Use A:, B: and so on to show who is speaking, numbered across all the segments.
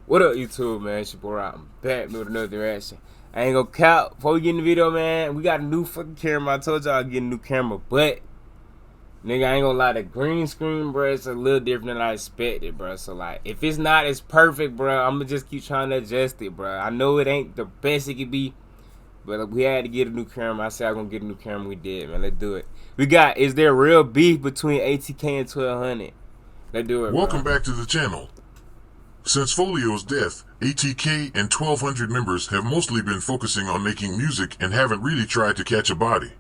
A: What up, YouTube, man? It's your boy Rob. I'm back with another reaction. I ain't gonna count. Before we get in the video, man, we got a new fucking camera. I told y'all I'd get a new camera, but nigga, I ain't gonna lie, the green screen, bro, it's a little different than I expected, bro. So like, if it's not as perfect, bro, I'm gonna just keep trying to adjust it, bro. I know it ain't the best it could be, but we had to get a new camera. I said I'm gonna get a new camera. We did, man. Let's do it. We got, is there real beef between ATK and 1200? Let's do it,
B: Welcome
A: bro.
B: back to the channel. Since Folio's death, ATK and 1200 members have mostly been focusing on making music and haven't really tried to catch a body.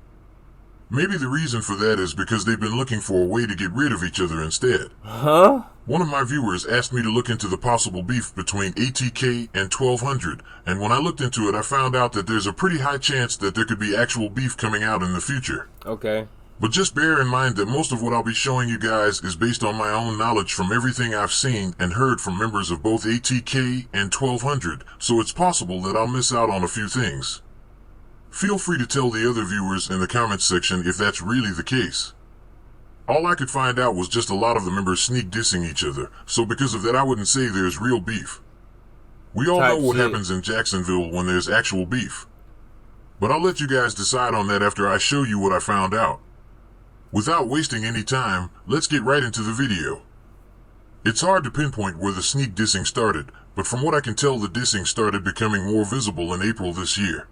B: Maybe the reason for that is because they've been looking for a way to get rid of each other instead.
A: Huh?
B: One of my viewers asked me to look into the possible beef between ATK and 1200, and when I looked into it, I found out that there's a pretty high chance that there could be actual beef coming out in the future.
A: Okay.
B: But just bear in mind that most of what I'll be showing you guys is based on my own knowledge from everything I've seen and heard from members of both ATK and 1200, so it's possible that I'll miss out on a few things. Feel free to tell the other viewers in the comments section if that's really the case. All I could find out was just a lot of the members sneak dissing each other, so because of that I wouldn't say there's real beef. We all know what happens in Jacksonville when there's actual beef. But I'll let you guys decide on that after I show you what I found out. Without wasting any time, let's get right into the video. It's hard to pinpoint where the sneak dissing started, but from what I can tell, the dissing started becoming more visible in April this year.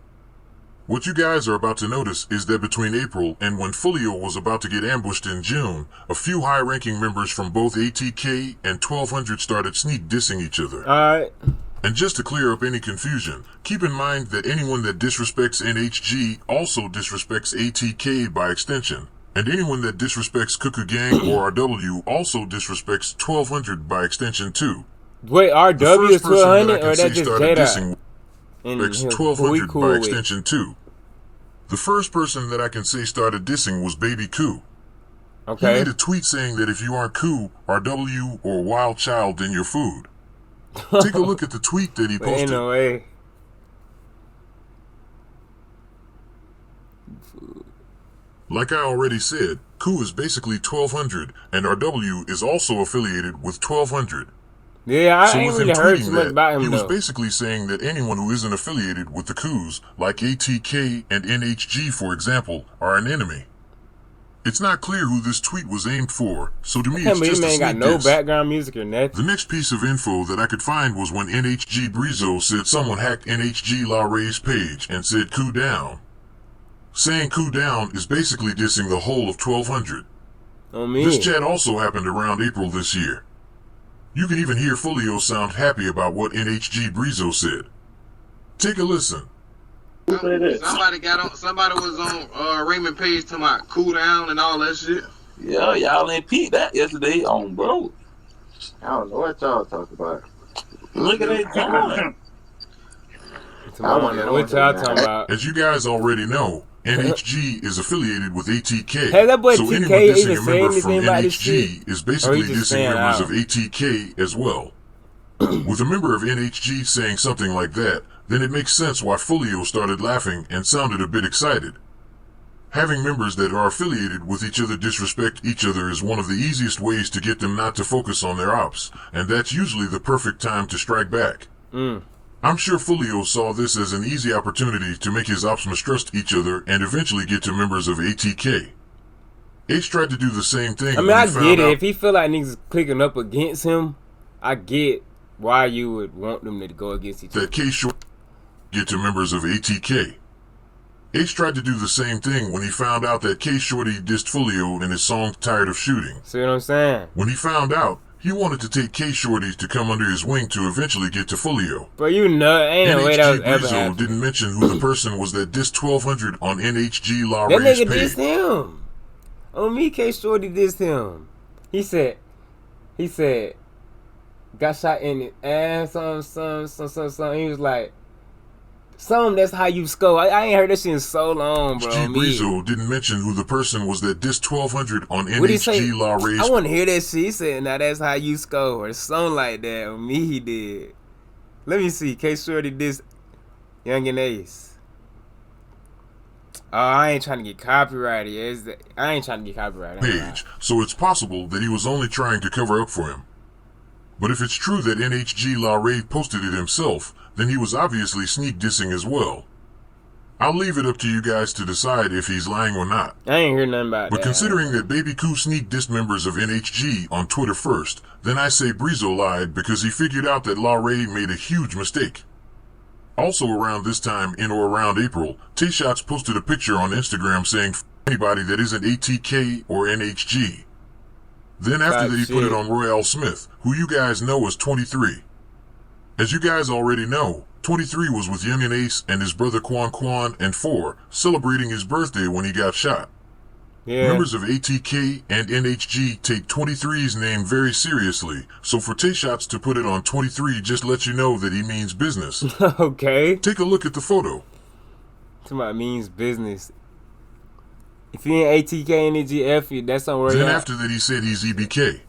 B: What you guys are about to notice is that between April and when Folio was about to get ambushed in June, a few high-ranking members from both ATK and 1200 started sneak dissing each other.
A: Alright.
B: And just to clear up any confusion, keep in mind that anyone that disrespects NHG also disrespects ATK by extension. And anyone that disrespects Cuckoo Gang or RW also disrespects 1200 by extension too.
A: Wait, RW is 1200 or that just
B: dissing
A: and
B: 1200 by extension too. The first person that I can say started dissing was Baby Koo.
A: Okay.
B: He made a tweet saying that if you aren't Koo, RW, or Wild Child, then you're food. Take a look at the tweet that he posted.
A: Ain't no way.
B: Like I already said, Koo is basically 1200, and RW is also affiliated with 1200.
A: Yeah, I
B: So
A: ain't
B: with him
A: really heard
B: tweeting
A: too much
B: that,
A: about him
B: he was
A: though.
B: basically saying that anyone who isn't affiliated with the Koos, like ATK and NHG for example, are an enemy. It's not clear who this tweet was aimed for, so to me it's just a
A: ain't got
B: sneak
A: no
B: diss.
A: background music or nothing.
B: The next piece of info that I could find was when NHG Brizo said someone hacked NHG La Ray's page and said Koo down. Saying Koo down is basically dissing the whole of 1200.
A: On me.
B: This chat also happened around April this year. You can even hear Folio sound happy about what NHG Brizo said. Take a listen.
C: Somebody got on. Somebody was on Raymond page to my cool down and all that shit.
D: Yeah, y'all ain't peeped that yesterday on bro.
E: I don't know what y'all talk about.
D: Look at that John.
A: I want to know what y'all talking about.
B: As you guys already know, NHG is affiliated with ATK.
A: Hey, that boy
B: so
A: TK
B: anyone dissing
A: even
B: a
A: say
B: member from
A: anything about this shit?
B: NHG is basically
A: just
B: dissing
A: saying
B: members
A: out?
B: of ATK as well. With a member of NHG saying something like that, then it makes sense why Folio started laughing and sounded a bit excited. Having members that are affiliated with each other disrespect each other is one of the easiest ways to get them not to focus on their ops, and that's usually the perfect time to strike back. I'm sure Folio saw this as an easy opportunity to make his ops mistrust each other and eventually get to members of ATK. H tried to do the same thing.
A: I mean, I get it. If he feel like niggas clicking up against him, I get why you would want them to go against each other.
B: That K Short get to members of ATK. H tried to do the same thing when he found out that K Shorty dissed Folio in his song Tired of Shooting.
A: See what I'm saying?
B: When he found out, he wanted to take K Shorty to come under his wing to eventually get to Folio.
A: But you know, ain't no way that was
B: NHG
A: ever
B: Brizo
A: happening.
B: didn't mention who the person was that dissed 1200 on NHG La
A: That
B: Ray's
A: nigga
B: page.
A: dissed him. On me, K Shorty dissed him. He said, got shot in the ass, something. He was like, that's how you score. I ain't heard that shit in so long, bro.
B: NHG Brizo didn't mention who the person was that dissed 1200 on NHG La Ray's
A: I want to hear that shit. He said, now that's how you score, or something like that. On me, he did. Let me see. K Shorty dissed Young and Ace. Oh, I ain't trying to get copyrighted. I ain't trying to get copyrighted.
B: page, so it's possible that he was only trying to cover up for him. But if it's true that NHG La Rave posted it himself, then he was obviously sneak dissing as well. I'll leave it up to you guys to decide if he's lying or not.
A: I ain't hear nothing about
B: But
A: that.
B: considering that Baby Koo sneak dissed members of NHG on Twitter first, then I say Breezo lied because he figured out that La Rave made a huge mistake. Also around this time, in or around April, Tay-Shots posted a picture on Instagram saying F anybody that isn't ATK or NHG. Then after that he put it on Royale Smith, who you guys know as 23. As you guys already know, 23 was with Youngin Ace and his brother Quan and 4, celebrating his birthday when he got shot.
A: Yeah.
B: Members of ATK and NHG take 23's name very seriously, so for Tay-Shots to put it on 23 just lets you know that he means business.
A: Okay.
B: Take a look at the photo.
A: Somebody means business. If you ain't ATK Energy F you, that's on Royale.
B: Then after that he said he's EBK.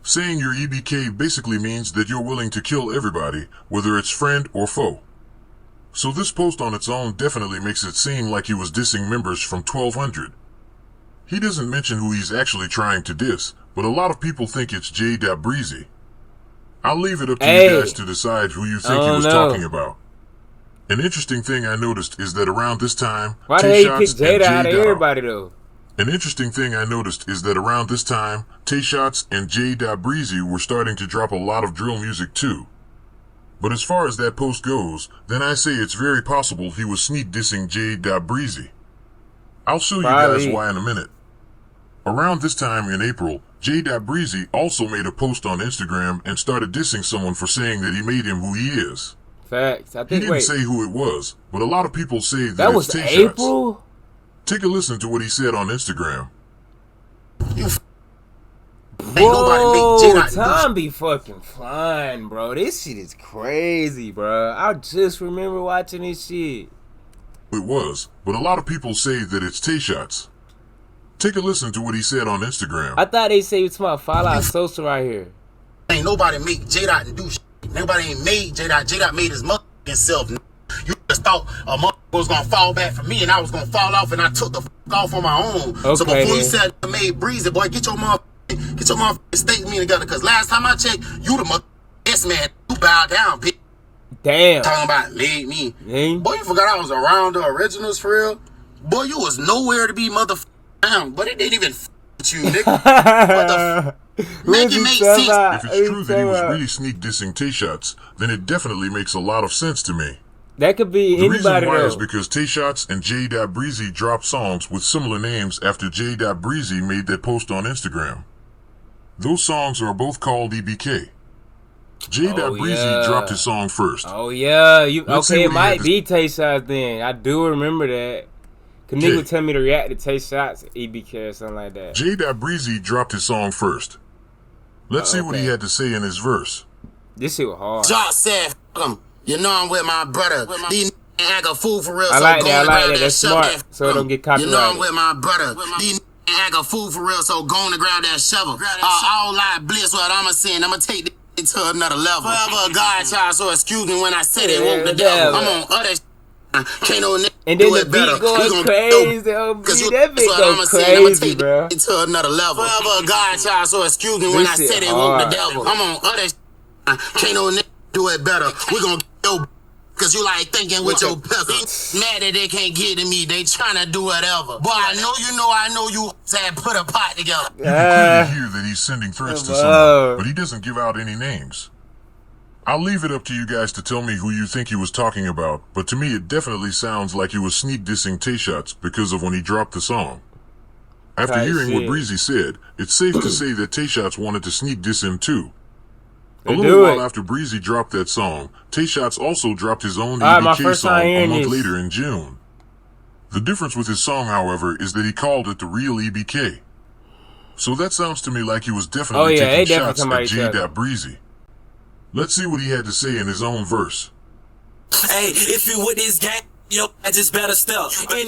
B: Saying you're EBK basically means that you're willing to kill everybody, whether it's friend or foe. So this post on its own definitely makes it seem like he was dissing members from 1200. He doesn't mention who he's actually trying to diss, but a lot of people think it's J.Breezy. I'll leave it up to you guys to decide who you think he was talking about. An interesting thing I noticed is that around this time,
A: why did he pick Jada out of everybody though?
B: An interesting thing I noticed is that around this time, Tay-Shots and J.Breezy were starting to drop a lot of drill music too. But as far as that post goes, then I say it's very possible he was sneak dissing J.Breezy. I'll show you guys why in a minute. Around this time in April, J.Breezy also made a post on Instagram and started dissing someone for saying that he made him who he is.
A: Facts. I
B: He
A: think
B: didn't say who it was, but a lot of people say that
A: that
B: it's
A: was
B: Tay-Shots.
A: April?
B: Take a listen to what he said on Instagram.
A: Whoa, time be fucking flying, bro. This shit is crazy, bro. I just remember watching this shit.
B: It was, but a lot of people say that it's Tay-Shots. Take a listen to what he said on Instagram.
A: I thought they say it's my Fallout Sosa right here.
F: Ain't nobody make J-Dot and do shit. Nobody ain't made J-Dot. J-Dot made his motherfucking self. You just thought a motherfucker was gonna fall back for me and I was gonna fall off and I took the off on my own.
A: Okay,
F: so before you said I made Breezy, boy, get your motherfucking statement together. Cause last time I checked, you the motherfucking yes man. You bow down, bitch.
A: Damn.
F: Talking about made me.
A: Damn.
F: Boy, you forgot I was around the originals for real? Boy, you was nowhere to be motherfucking down. But it didn't even with you, nigga. What the make it make sense.
B: If it's true that he was really sneak dissing Tay-Shots, then it definitely makes a lot of sense to me.
A: That could be
B: the
A: anybody
B: reason why
A: though.
B: is because Tay-Shots and J.Breezy dropped songs with similar names after J.Breezy made that post on Instagram. Those songs are both called EBK. J.Breezy dropped his song first.
A: Oh yeah,
B: Okay,
A: it might be Tay-Shots then. I do remember that. Cause nigga would tell me to react to Tay-Shots, EBK or something like that.
B: J.Breezy dropped his song first. Let's see what he had to say in his verse.
A: This shit was hard.
F: Josh said, you know I'm with my brother. These act a fool for real.
A: I like that. I like that. That's smart. So it don't get copyrighted.
F: You know I'm with my brother. These act a fool for real. So go on and grab that shovel. All like bliss what I'ma send. I'ma take this to another level. Forever a God child. So excuse me when I said it. Woke the devil. I'm on other. Can't no nigga
A: and then
F: do
A: the
F: it better.
A: beat going crazy. That beat go crazy, bro.
F: To another level. Forever a God child. So excuse me when I said it. Woke the devil. I'm on other. Can't no nigga do it better. We gon' go cause you like thinking with your pistol. Mad that they can't get to me. They tryna do whatever. But I know you said put a pot together.
B: You can clearly hear that he's sending threats to someone, but he doesn't give out any names. I'll leave it up to you guys to tell me who you think he was talking about, but to me it definitely sounds like he was sneak dissing Tay-Shots because of when he dropped the song. After hearing what Breezy said, it's safe to say that Tay-Shots wanted to sneak diss him too. A little while after Breezy dropped that song, Tay-Shots also dropped his own EBK song a month later in June. The difference with his song, however, is that he called it the real EBK. So that sounds to me like he was definitely taking shots at J.Breezy. Let's see what he had to say in his own verse.
G: Hey, if you with this gang, yo, I just better step. When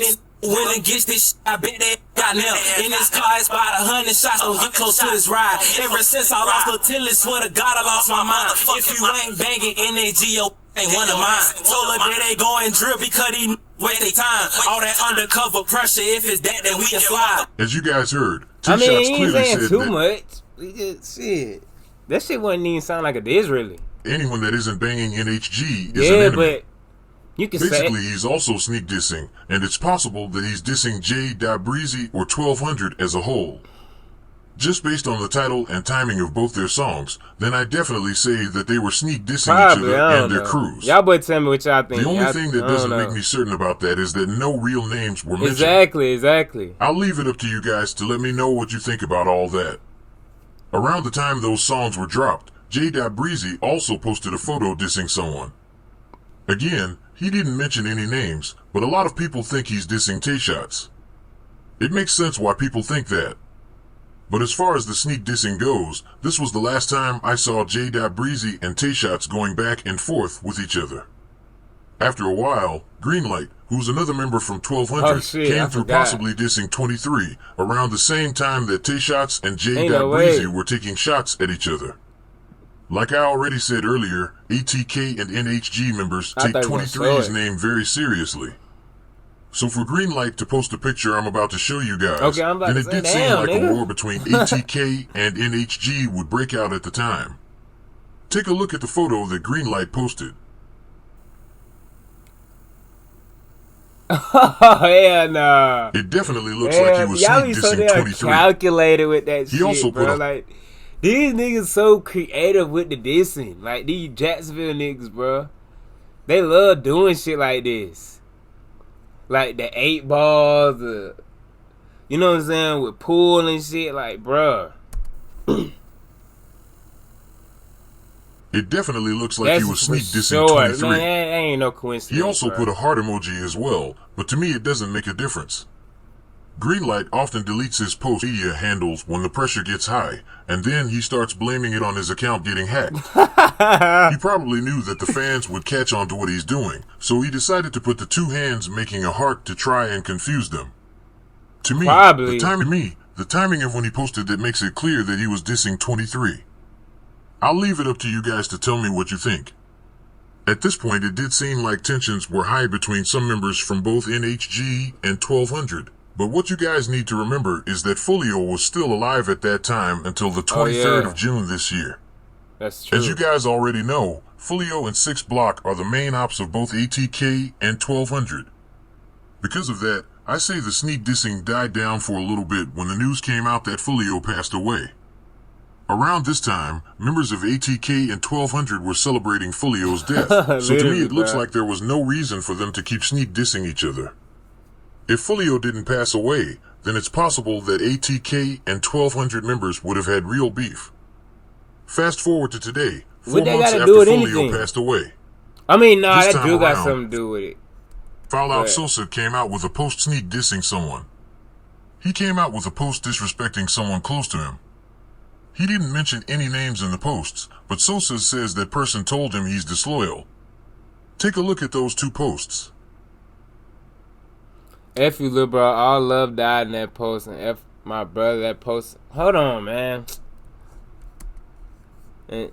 G: it gets this shit, I bet they got nailed. In this car, it's about 100 shots, don't get close to this ride. Ever since I lost the till, swear to God, I lost my mind. If you ain't banging NAGO, ain't one of mine. Told her that they going drill because he waste their time. All that undercover pressure, if it's that, then we can slide.
B: As you guys heard,
A: I mean,
B: Tay-Shots
A: he ain't
B: clearly
A: saying
B: said
A: too
B: that
A: much. We just shit. That shit wouldn't even sound like a diss, really.
B: Anyone that isn't banging NHG is an
A: Yeah,
B: enemy.
A: but you can say
B: Basically, he's also sneak dissing, and it's possible that he's dissing J.Breezy or 1200 as a whole. Just based on the title and timing of both their songs, then I definitely say that they were sneak dissing each other and their crews.
A: Y'all boy tell me what y'all think.
B: The only thing that doesn't make me certain about that is that no real names were mentioned.
A: Exactly.
B: I'll leave it up to you guys to let me know what you think about all that. Around the time those songs were dropped, J.Breezy also posted a photo dissing someone. Again, he didn't mention any names, but a lot of people think he's dissing Tayshots. It makes sense why people think that. But as far as the sneak dissing goes, this was the last time I saw J.Breezy and Tayshots going back and forth with each other. After a while, Greenlight, who's another member from 1200, came through possibly dissing 23, around the same time that Tayshots and J.Breezy were taking shots at each other. Like I already said earlier, ATK and NHG members take 23's name very seriously. So for Greenlight to post a picture I'm about to show you guys, then it did seem like a war between ATK and NHG would break out at the time. Take a look at the photo that Greenlight posted.
A: Oh, hell no.
B: It definitely looks like he was sneak dissing 23.
A: Calculated with that
B: he
A: shit,
B: also
A: bro.
B: Put
A: like, these niggas so creative with the dissing. Like, these Jacksonville niggas, bro. They love doing shit like this. Like the 8 balls, you know what I'm saying, with pool and shit, like, bruh.
B: It definitely looks like he was sneak dissing 23.
A: Man, that ain't no coincidence.
B: He also put a heart emoji as well, but to me it doesn't make a difference. Greenlight often deletes his post media handles when the pressure gets high, and then he starts blaming it on his account getting hacked. He probably knew that the fans would catch on to what he's doing, so he decided to put the 2 hands making a heart to try and confuse them. To me, the timing of when he posted that makes it clear that he was dissing 23. I'll leave it up to you guys to tell me what you think. At this point, it did seem like tensions were high between some members from both NHG and 1200. But what you guys need to remember is that Fulio was still alive at that time until the 23rd of June this year.
A: That's true.
B: As you guys already know, Fulio and 6 Block are the main ops of both ATK and 1200. Because of that, I say the sneak dissing died down for a little bit when the news came out that Fulio passed away. Around this time, members of ATK and 1200 were celebrating Fulio's death, so to me it looks like there was no reason for them to keep sneak dissing each other. If Fulio didn't pass away, then it's possible that ATK and 1200 members would have had real beef. Fast forward to today, 4 months after Fulio passed away.
A: I mean, nah, that do got something to do with it.
B: Fallout Sosa came out with a post sneak dissing someone. He came out with a post disrespecting someone close to him. He didn't mention any names in the posts, but Sosa says that person told him he's disloyal. Take a look at those 2 posts.
A: F you, little bro. All love died in that post, and F my brother that post. Hold on, man. And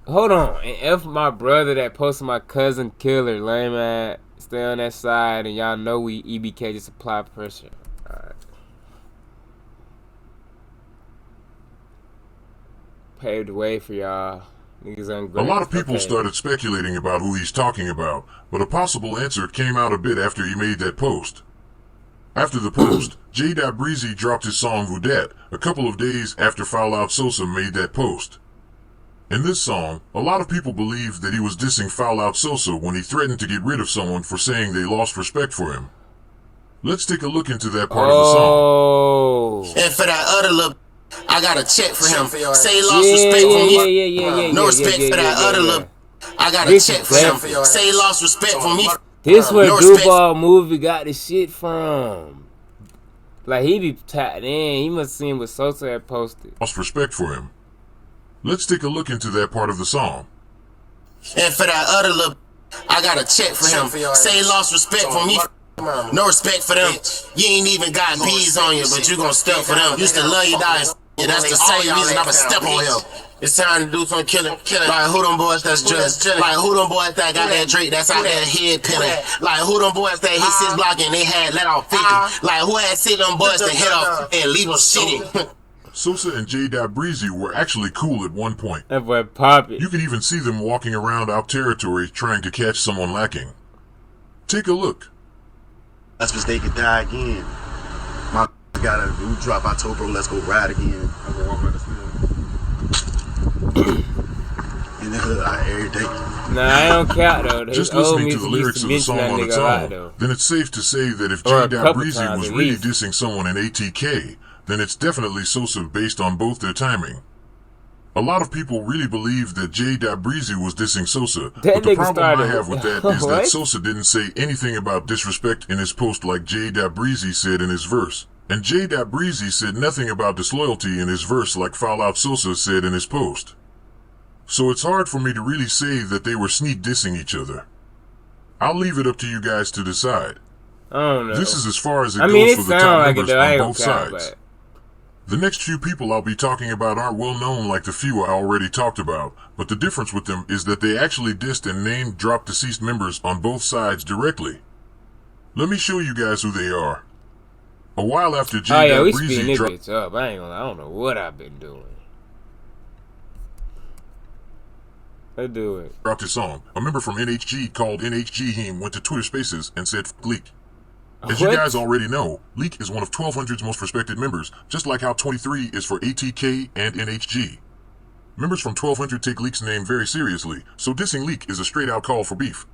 A: F my brother that posted my cousin killer. Lame man. Stay on that side, and y'all know we EBK just apply pressure. Alright. Paved the way for y'all. Niggas
B: a lot of people started speculating about who he's talking about, but a possible answer came out a bit after he made that post. After the post, J.Breezy dropped his song Voudat a couple of days after Fallout Sosa made that post. In this song, a lot of people believe that he was dissing Fallout Sosa when he threatened to get rid of someone for saying they lost respect for him. Let's take a look into that part of the song.
F: And for that other little, I got a check for him. Say he lost respect for me. No respect for that other little. I got a check for him. Say he lost respect for me.
A: This where Duval movie got the shit from. Like, he be tapped in. He must have seen what Sosa had posted.
B: Lost respect for him. Let's take a look into that part of the song.
F: And for that other little, I got a check for him. Say he lost respect for me. No respect for them. You ain't even got bees on you, but you gon' step for them. Used to love you, die. Yeah, that's the same reason I'ma step on him. It's time to do some killing. Like who them boys that's just like who them boys that got that Drake that's out there head pilling. Like who them boys that hit 6 block and they had let off 50. Like who had seen them boys to hit off and leave them shitty.
B: Sosa and J.Breezy were actually cool at one point.
A: That boy Poppy.
B: You could even see them walking around out territory trying to catch someone lacking. Take a look.
H: That's because they could die again. My got a new drop. I told bro, let's go ride again. I'm gonna walk by the field. In the hood, every day.
A: Nah, I don't count though.
B: Just listening to the lyrics of the song on its own, then it's safe to say that if J.Breezy was really dissing someone in ATK, then it's definitely Sosa based on both their timing. A lot of people really believe that J.Breezy was dissing Sosa, but the problem I have with that is that Sosa didn't say anything about disrespect in his post like J.Breezy said in his verse. And J.Breezy said nothing about disloyalty in his verse like Fallout Sosa said in his post. So it's hard for me to really say that they were sneak dissing each other. I'll leave it up to you guys to decide.
A: I don't know.
B: This is as far as it goes for the top members on both sides.
A: But...
B: The next few people I'll be talking about aren't well known like the few I already talked about, but the difference with them is that they actually dissed and name-dropped deceased members on both sides directly. Let me show you guys who they are. A while after J.Breezy dropped...
A: I don't know what I've been doing. Let's do it.
B: Dropped his song. A member from NHG called NHG Heme went to Twitter Spaces and said, "F*** Leak." As you guys already know, Leak is one of 1200's most respected members, just like how 23 is for ATK and NHG. Members from 1200 take Leak's name very seriously, so dissing Leak is a straight-out call for beef.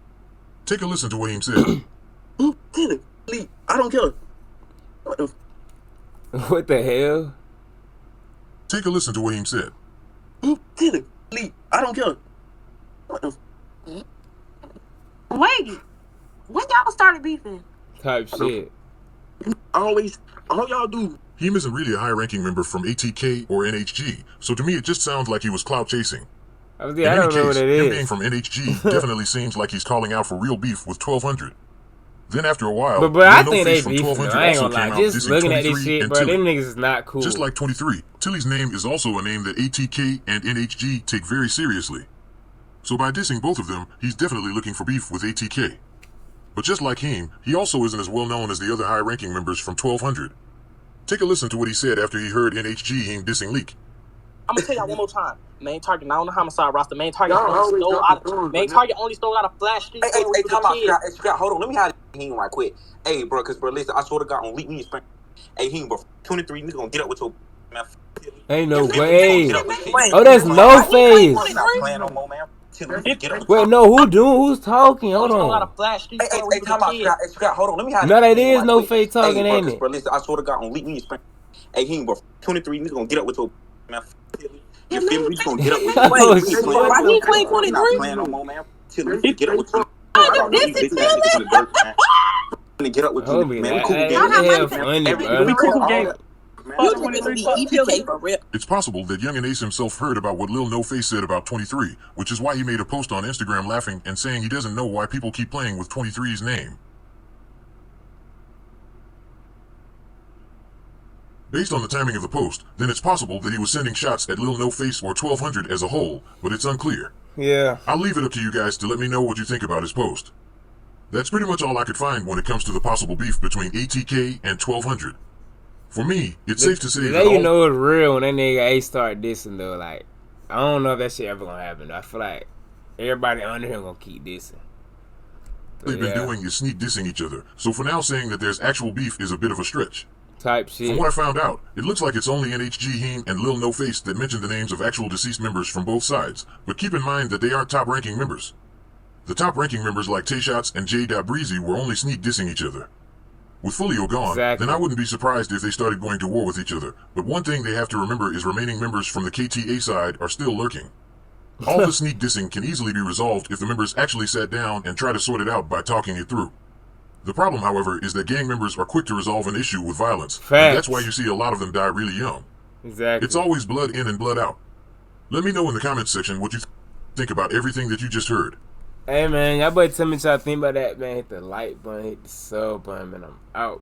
B: Take a listen to what he said.
H: Leak, I don't care.
A: What the hell?
B: Take a listen to what he said.
H: Leak, I don't care.
I: Wait, when y'all started beefing?
A: Type shit.
H: All y'all do.
B: Heme isn't really a high-ranking member from ATK or NHG, so to me it just sounds like he was clout chasing.
A: I don't know what it is.
B: Him being from NHG definitely seems like he's calling out for real beef with 1200. Then after a while,
A: but I think they beefing. I ain't gonna lie. Just looking at this shit, bro, them niggas is not cool.
B: Just like 23, Tilly's name is also a name that ATK and NHG take very seriously. So by dissing both of them, he's definitely looking for beef with ATK. But just like him, he also isn't as well known as the other high-ranking members from 1200. Take a listen to what he said after he heard NHG him dissing Leak.
J: I'm gonna tell y'all one more time. Main target, not on the homicide roster. Main target only stole out of Flash Street.
K: Hey, come out, Scott. Hold on, let me have him right quick. Hey, bro, cause bro, listen, I swear to God, on Leak, we ain't hey, him, bro, 23, niggas gonna get up with your man.
A: Ain't no way. Oh, that's No Face. Wait, no, who's talking? Hold on.
K: Hey, come out, Scott. Hold on, let me have
A: no, that is No Face talking,
K: hey,
A: ain't it?
K: Bro, listen, I swear to God, on Leak, we ain't hey, him, bro, 23, niggas gonna get up with your man. You feel me? We just gonna get up with you.
I: Why he claim 23?
K: Not playing no more, man. Get up with you. Get up with you, man.
B: It's possible that Young and Ace himself heard about what Lil No Face said about 23, which is why he made a post on Instagram laughing and saying he doesn't know why people keep playing with 23's name. Based on the timing of the post, then it's possible that he was sending shots at Lil No Face or 1200 as a whole, but it's unclear.
A: Yeah.
B: I'll leave it up to you guys to let me know what you think about his post. That's pretty much all I could find when it comes to the possible beef between ATK and 1200. For me, it's safe to say that
A: you know it's real when that nigga Ace start dissing though. Like, I don't know if that shit ever gonna happen. I feel like everybody under him gonna keep dissing.
B: They've been doing is sneak dissing each other, so for now saying that there's actual beef is a bit of a stretch.
A: Type shit.
B: From what I found out, it looks like it's only NHG Heme and Lil No Face that mentioned the names of actual deceased members from both sides, but keep in mind that they aren't top-ranking members. The top-ranking members like Tayshots and J.Breezy were only sneak dissing each other. With Folio gone, then I wouldn't be surprised if they started going to war with each other, but one thing they have to remember is remaining members from the KTA side are still lurking. All the sneak dissing can easily be resolved if the members actually sat down and try to sort it out by talking it through. The problem, however, is that gang members are quick to resolve an issue with violence, and that's why you see a lot of them die really young.
A: Exactly.
B: It's always blood in and blood out. Let me know in the comments section what you think about everything that you just heard.
A: Hey man, y'all better tell me what y'all think about that, man. Hit the like button, hit the sub button, man. I'm out.